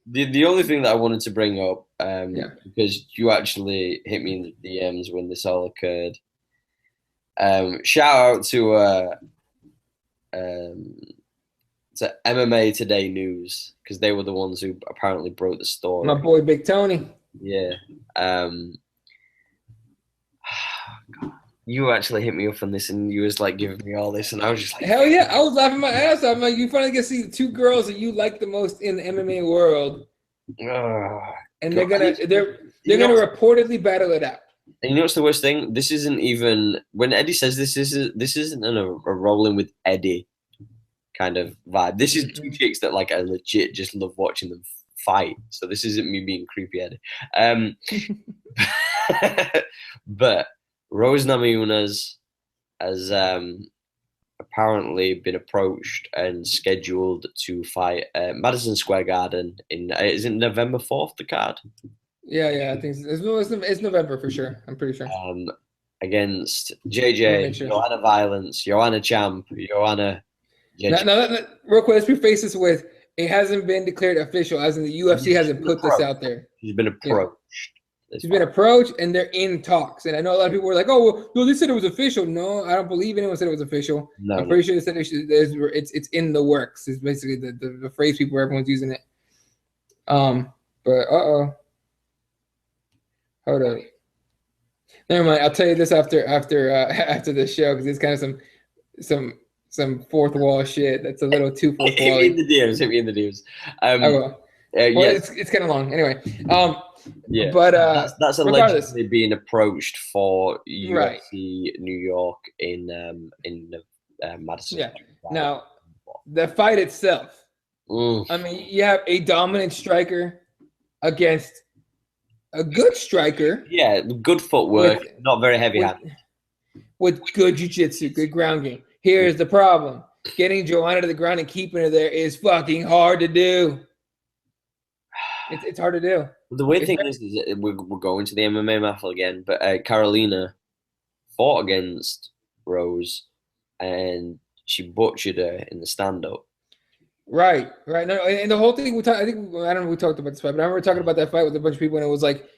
the only thing that I wanted to bring up, Yeah. because you actually hit me in the DMs when this all occurred. Shout out um, to MMA Today News because they were the ones who apparently broke the My story. boy Big Tony. Yeah. Um, you actually hit me up on this, and you was like giving me all this, and I was just like, Hell yeah, I was laughing my ass off. I'm like, you finally get to see the two girls that you like the most in the MMA world, oh, and God. they're You gonna know, reportedly battle it out. and you know what's the worst thing? This isn't even when Eddie says this isn't a rolling with Eddie kind of vibe. This is two Mm-mm. chicks that like I legit just love watching them fight. So this isn't me being creepy Eddie. Um, but Rose Namajunas has apparently been approached and scheduled to fight Madison Square Garden in is it November 4th the card Yeah, yeah, I think it's November for sure. I'm pretty sure. um, against Let me JJ, make sure. Joanna Violence, Joanna Champ, Joanna Jedrzejczyk. Real quick, let's preface this with it hasn't been declared official, as in the UFC Yeah, hasn't put this out there. she's been Yeah. approached. This She's been fight. approached and they're in talks. And I know a lot of people were like, "Oh, well, no, they said it was official." No, I don't believe anyone said it was official. No, I'm no. pretty sure they said it's in the works. Is basically the phrase people everyone's using it. But hold up. Never mind. I'll tell you this after this show because it's kind of some some fourth wall shit. That's a little too fourth Hit me in wally. the DMs. Hit me in the DMs. I Um, will. Well, yeah, it's kind of long anyway. Um, yeah. but That's regardless, allegedly being approached for right? UFC New York in Madison Yeah. Square Garden. Now the fight itself. Mm, I mean, you have a dominant striker against a good striker yeah, good footwork, with not very heavy with handed. with good jiu-jitsu, good ground game. Here's the problem. Getting Joanna to the ground and keeping her there is fucking hard to do. It's hard to do. The weird It's thing is that we're going to the MMA match again, but Carolina fought against Rose and she butchered her in the stand up. right, right. No, and the whole thing I think I don't know if we talked about this fight, but I remember talking about that fight with a bunch of people, and it was like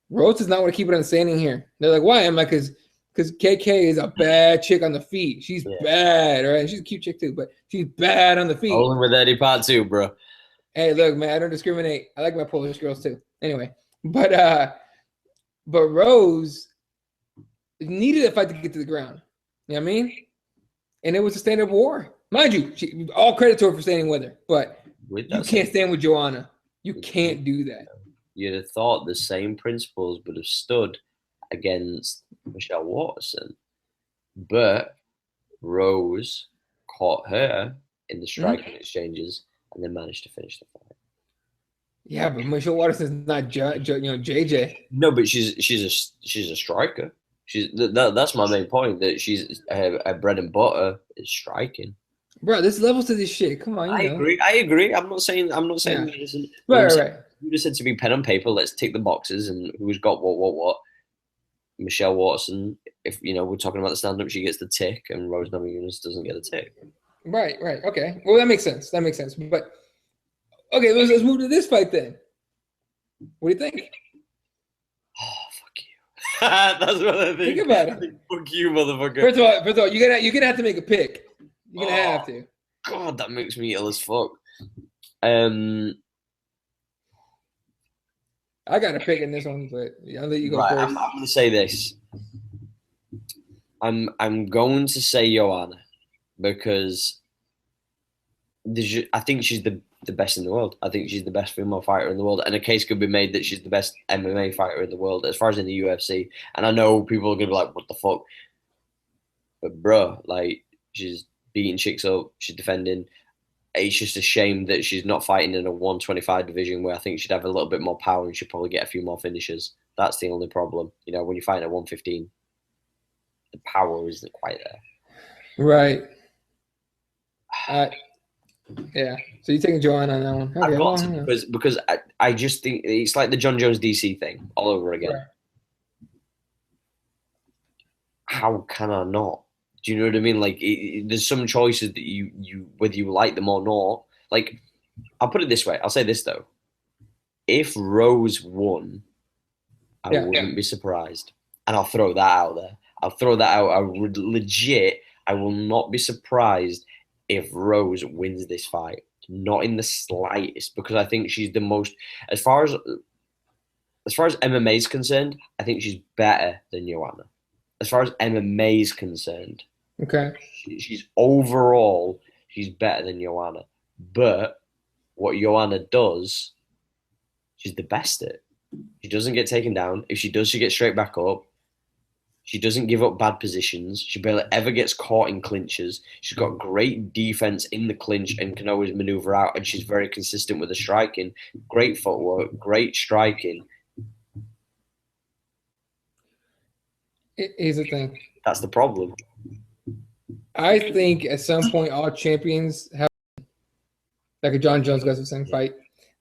Rose does not want to keep it on standing here. They're like, why? I'm like, because KK is a bad chick on the feet. She's Yeah. bad, right? She's a cute chick too, but she's bad on the feet. Rolling with Eddie Part 2, bro. Hey, look, man, I don't discriminate. I like my Polish girls too. Anyway, but Rose needed a fight to get to the ground. You know what I mean? And it was a stand-up war. Mind you, all credit to her for standing with her, but With you that can't said, stand with Joanna. You can't do that. you'd have thought the same principles would have stood against Michelle Watterson, but Rose caught her in the Mhm. striking exchanges and then managed to finish the fight. Yeah, but Michelle Waterson's not JJ. No, but she's a striker. That's my main point. That she's her bread and butter is striking. Bro, there's levels to this shit. Come on, I agree. I agree. I'm not saying Yeah. there isn't. But Right, I'm right, saying right. you just said to me pen and paper. Let's tick the boxes and who's got what. Michelle Watson. If we're talking about the stand up, she gets the tick, and Rose Namajunas doesn't get a tick. Right, right. Okay. Well, that makes sense. That makes sense. But okay, let's move to this fight then. What do you think? Oh fuck you! That's what I Think think. about it. Fuck you, motherfucker. First of all, you're gonna have to make a pick. You're gonna Oh have to. god, that makes me ill as fuck. Um, I got a pick in this one, but I'll let you go right, first. I'm gonna say this. I'm going to say Joanna because I think she's the best in the world. I think she's the best female fighter in the world, and a case could be made that she's the best MMA fighter in the world as far as in the UFC. And I know people are gonna be like, "What the fuck?" But bro, like she's beating chicks up, she's defending. It's just a shame that she's not fighting in a 125 division where I think she'd have a little bit more power and she'd probably get a few more finishes. That's the only problem. When you're fighting at 115, the power isn't quite there. Right. Yeah. So you're taking Joanna on that one. I've Okay. got Well, to yeah. because I just think it's like the John Jones DC thing all over again. Right. How can I not? Do you know what I mean? Like, there's some choices that you whether you like them or not. Like, I'll put it this way. I'll say this though. if Rose won, I wouldn't be surprised. And I'll throw that out there. I'll throw that out. I would legit, I will not be surprised if Rose wins this fight. Not in the slightest, because I think she's the most, as far as MMA is concerned, I think she's better than Joanna. As far as MMA is concerned, okay, she's overall, she's better than Joanna. But what Joanna does, she's the best at. She doesn't get taken down. If she does, she gets straight back up. She doesn't give up bad positions. She barely ever gets caught in clinches. She's got great defense in the clinch and can always maneuver out. And she's very consistent with the striking. Great footwork, great striking. Here's the thing. That's the problem. I think at some point all champions have, like a John Jones guys the same fight.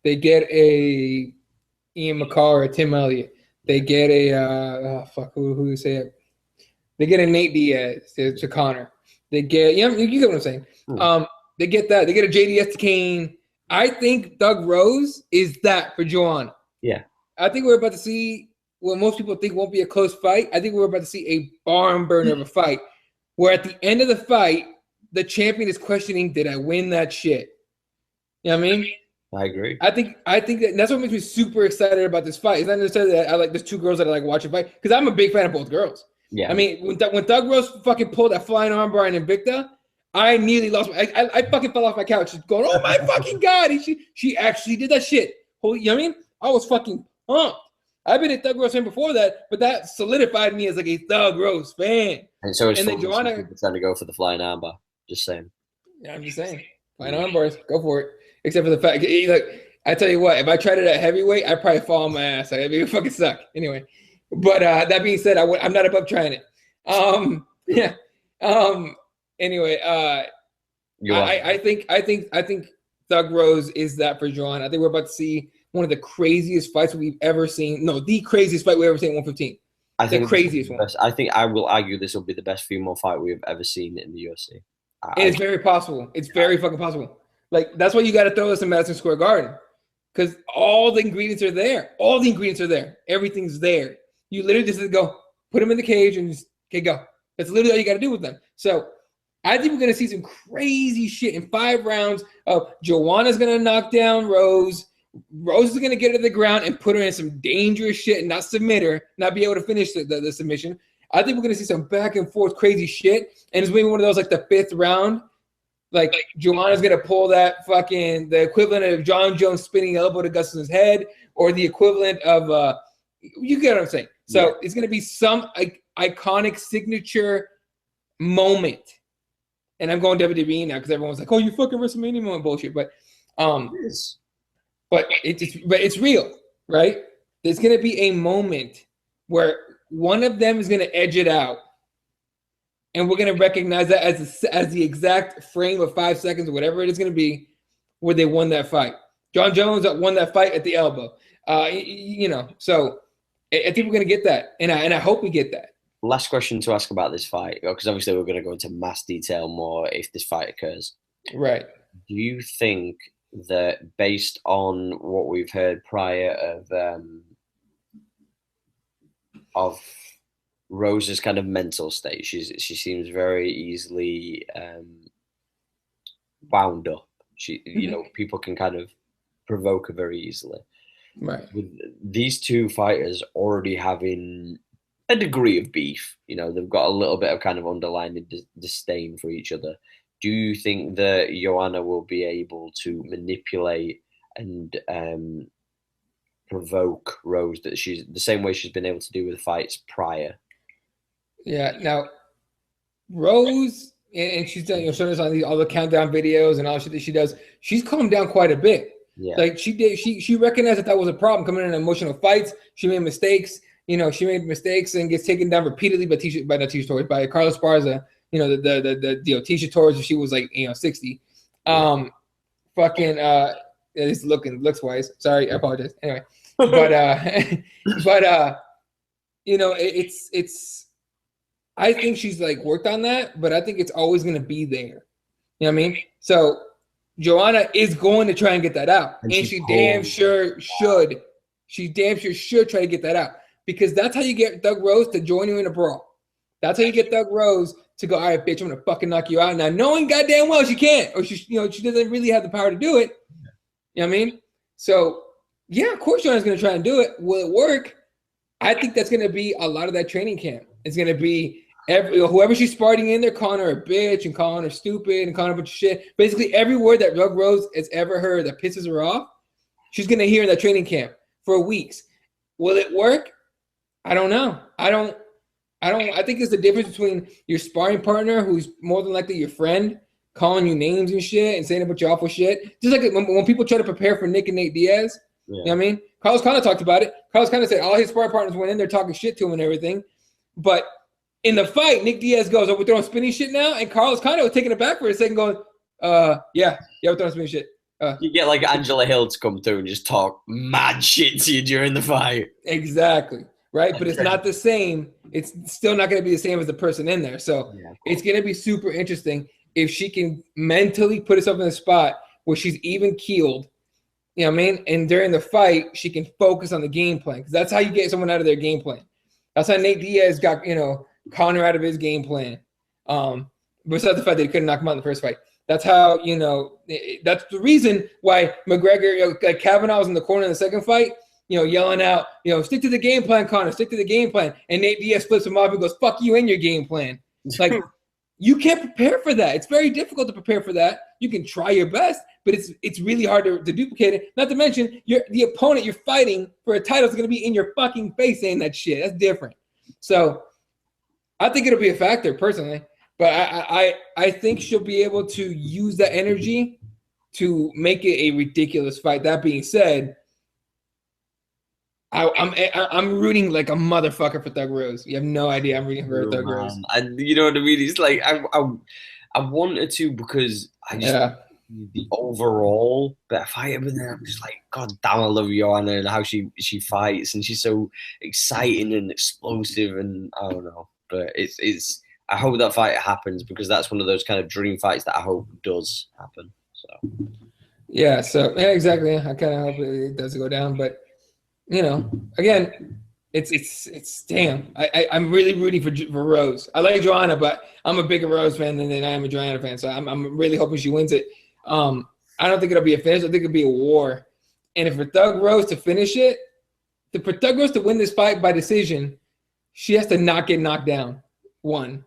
They get a Ian McCall or a Tim Elliott. They get a who you say it? They get a Nate Diaz to Connor. They get you get what I'm saying. They get that. They get a JDS to Kane. I think Doug Rose is that for Joanna. Yeah. I think we're about to see what most people think won't be a close fight. I think we're about to see a barn burner of a fight where at the end of the fight, the champion is questioning, did I win that shit? You know what I mean? I agree. I think that's what makes me super excited about this fight. It's not necessarily that I like there's two girls that I like watching fight because I'm a big fan of both girls. Yeah. I mean, when Doug Rose fucking pulled that flying armbar in Invicta, I nearly lost. I fucking fell off my couch, just going, "Oh my fucking god!" She actually did that shit. Holy, you know what I mean? I was fucking pumped. I've been a Doug Rose fan before that, but that solidified me as like a Doug Rose fan. And so it's then Joanna trying to go for the flying armbar. Just saying. Yeah, I'm just saying. Flying armbars, go for it. Except for the fact, like, I tell you what, if I tried it at heavyweight, I'd probably fall on my ass. Like, it'd fucking suck. Anyway, but that being said, I'm not above trying it. Yeah. Anyway, I think Doug Rose is that for Joanna. I think we're about to see one of the craziest fights we've ever seen. No, the craziest fight we've ever seen at 115. I think the craziest one. I think I will argue this will be the best female fight we've ever seen in the UFC. It's very possible. It's very fucking possible. Like, that's why you got to throw this in Madison Square Garden, because all the ingredients are there. All the ingredients are there. Everything's there. You literally just go, put them in the cage and just, okay, go. That's literally all you got to do with them. So I think we're going to see some crazy shit in 5 rounds of Joanna's going to knock down Rose. Rose is going to get her to the ground and put her in some dangerous shit and not submit her, not be able to finish the submission. I think we're going to see some back and forth crazy shit. And it's maybe one of those, like the 5th round. Like, Joanna's going to pull that fucking, the equivalent of John Jones spinning elbow to Gustafson's head, or the equivalent of, you get what I'm saying. So It's going to be some iconic signature moment. And I'm going WWE now because everyone's like, oh, you fucking WrestleMania moment bullshit. But it's real, right? There's going to be a moment where one of them is going to edge it out. And we're going to recognize that as the exact frame of 5 seconds or whatever it is going to be where they won that fight. John Jones won that fight at the elbow. So I think we're going to get that. And I hope we get that. Last question to ask about this fight, because obviously we're going to go into mass detail more if this fight occurs. Right. Do you think that based on what we've heard prior of Rose's kind of mental state, she seems very easily wound up. People can kind of provoke her very easily. Right. With these two fighters already having a degree of beef, they've got a little bit of kind of underlying disdain for each other. Do you think that Joanna will be able to manipulate and provoke Rose that she's the same way she's been able to do with fights prior? Yeah. Now, Rose, and she's done, showing us on all the countdown videos and all shit that she does. She's calmed down quite a bit. Yeah. Like she recognized that was a problem coming in emotional fights. She made mistakes. She made mistakes and gets taken down repeatedly by Carlos Barza. The Tisha Torres, she was like 60. At least looks wise. Sorry, I apologize. Anyway, it's. I think she's like worked on that, but I think it's always gonna be there. You know what I mean? So Joanna is going to try and get that out, And and she she damn sure should. She damn sure should try to get that out, because that's how you get Thug Rose to join you in a brawl. That's how you get Thug Rose to go, all right, bitch, I'm gonna fucking knock you out now, knowing goddamn well she can't, or she doesn't really have the power to do it. You know what I mean? So yeah, of course Joanna's gonna try and do it. Will it work? I think that's gonna be a lot of that training camp. It's gonna be whoever she's sparring in there, calling her a bitch and calling her stupid and calling her a bunch of shit. Basically, every word that Thug Rose has ever heard that pisses her off, she's gonna hear in that training camp for weeks. Will it work? I don't know. I think it's the difference between your sparring partner, who's more than likely your friend, calling you names and shit and saying a bunch of awful shit. Just like when people try to prepare for Nick and Nate Diaz. Yeah. You know what I mean? Carlos kind of talked about it. Carlos kind of said all his sparring partners went in there talking shit to him and everything. But in the fight, Nick Diaz goes, "Oh, we're throwing spinning shit now?" And Carlos kind of was taking it back for a second, going, yeah, we're throwing spinning shit. You get like Angela Hill to come through and just talk mad shit to you during the fight. Exactly. Right? But it's not the same. It's still not going to be the same as the person in there. So it's going to be super interesting if she can mentally put herself in a spot where she's even keeled, you know what I mean? And during the fight, she can focus on the game plan, because that's how you get someone out of their game plan. That's how Nate Diaz got, Conor out of his game plan. Besides the fact that he couldn't knock him out in the first fight. That's how, that's the reason why McGregor, like Kavanaugh was in the corner in the second fight, yelling out, stick to the game plan, Conor, stick to the game plan. And Nate Diaz flips him off and goes, fuck you and your game plan. Like, you can't prepare for that. It's very difficult to prepare for that. You can try your best, but it's really hard to duplicate it. Not to mention, the opponent you're fighting for a title is going to be in your fucking face saying that shit. That's different. So I think it'll be a factor personally, but I think she'll be able to use that energy to make it a ridiculous fight. That being said, I'm rooting like a motherfucker for Thug Rose. You have no idea. I'm rooting for Thug Rose. And you know what I mean? It's like I wanted to, because I just the overall better fighter, but then I'm just like, God damn, I love Joanna and how she fights, and she's so exciting and explosive, and I don't know. But it's I hope that fight happens, because that's one of those kind of dream fights that I hope does happen. So exactly. I kind of hope it does go down, but again, it's damn. I'm really rooting for Rose. I like Joanna, but I'm a bigger Rose fan than I am a Joanna fan. So I'm really hoping she wins it. I don't think it'll be a finish. I think it'll be a war. And if for Thug Rose to finish it, for Thug Rose to win this fight by decision, she has to not get knocked down. One,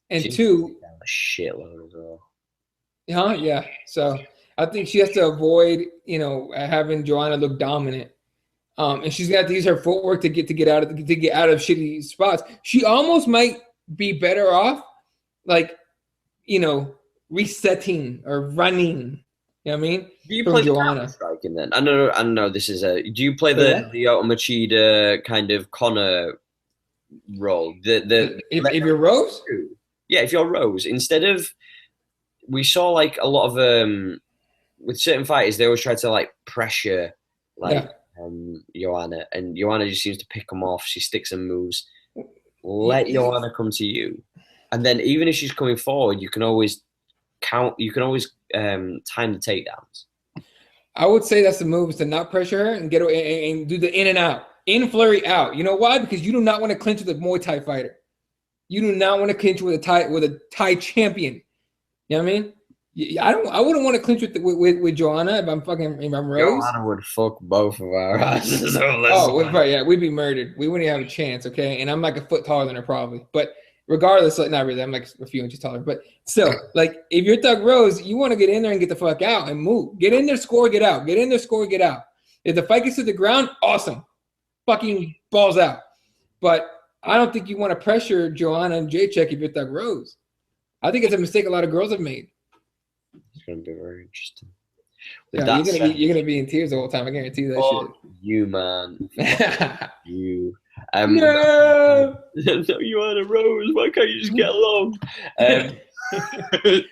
and two, a shitload as well. Yeah. So I think she has to avoid, having Joanna look dominant. And she's gonna have to use her footwork to get out of shitty spots. She almost might be better off, like, resetting or running. You know what I mean? Do you play Joanna striking then? I know. This is do you play the Machida kind of Conor role? If you're Rose, if you're Rose, instead of, we saw like a lot of with certain fighters, they always try to like pressure Joanna, and Joanna just seems to pick them off. She sticks and moves. Let Joanna come to you, and then even if she's coming forward, you can always time the takedowns. I would say that's the move, is to not pressure her and get her and do the in and out, in flurry out. You know why? Because you do not want to clinch with a Muay Thai fighter. You do not want to clinch with a Thai champion. You know what I mean? I wouldn't want to clinch with Joanna if I'm Rose. Joanna would fuck both of our asses. We'd be murdered. We wouldn't have a chance, okay? And I'm like a foot taller than her probably. But regardless, not really, I'm like a few inches taller. But still, like, if you're Thug Rose, you want to get in there and get the fuck out and move. Get in there, score, get out. Get in there, score, get out. If the fight gets to the ground, awesome. Fucking balls out. But I don't think you want to pressure Joanna and Jedrzejczyk if you're Thug Rose. I think it's a mistake a lot of girls have made. It's going to be very interesting. You're gonna be in tears the whole time. I guarantee you that shit. You, man. You. No, you are a Rose. Why can't you just get along? Why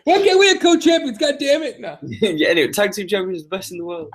can't we have co-champions? God damn it! No. Anyway, tag team champions is the best in the world.